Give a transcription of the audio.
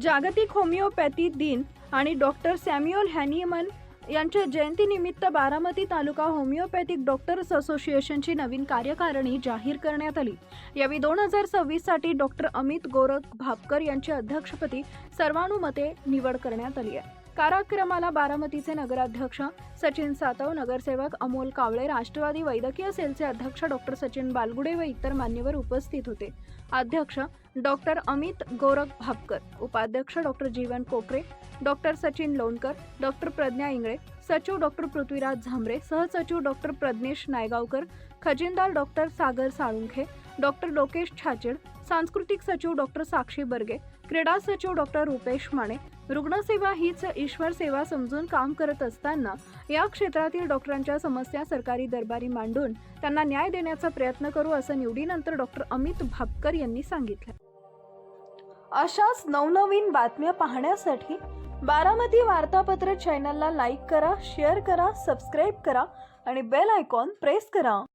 जागतिक होमिओपॅथी दिन आणि डॉक्टर सॅम्युअल हॅनिमन यांच्या जयंतीनिमित्त बारामती तालुका होमिओपॅथिक डॉक्टर्स असोसिएशनची नवीन कार्यकारिणी जाहीर करण्यात आली। यावेळी 2026 साठी डॉक्टर अमित गोरख भापकर यांच्या अध्यक्षपदी सर्वानुमते निवड करण्यात आली आहे। कार्यक्रमाला बारामतीचे नगराध्यक्ष सचिन सातव, नगरसेवक अमोल कावळे, राष्ट्रवादी वैद्यकीय सेलचे अध्यक्ष डॉक्टर सचिन बालगुडे व इतर मान्यवर उपस्थित होते। अध्यक्ष डॉक्टर अमित गोरख भापकर, उपाध्यक्ष डॉक्टर जीवन कोकरे, डॉक्टर सचिन लोणकर, डॉक्टर प्रज्ञा इंगळे, सचिव डॉक्टर पृथ्वीराज झांबरे, सहसचिव डॉक्टर प्रज्ञेश नायगावकर, खजिनदार डॉक्टर सागर साळुंखे, डॉक्टर लोकेश छाचेड, सांस्कृतिक सचिव डॉक्टर साक्षी बर्गे, क्रीडा सचिव डॉक्टर रुपेश माने। रुग्णसेवा हीच ईश्वर सेवा समजून काम करत असताना या क्षेत्रातील डॉक्टरांच्या समस्या सरकारी दरबारी मांडून त्यांना न्याय देण्याचा प्रयत्न करू, असं निवडीनंतर डॉक्टर अमित भापकर यांनी सांगितलं। अशाच नवनवीन बातम्या पाहण्यासाठी बारामती वार्तापत्र चॅनलला लाईक करा, शेअर करा, सबस्क्राईब करा आणि बेल आयकॉन प्रेस करा।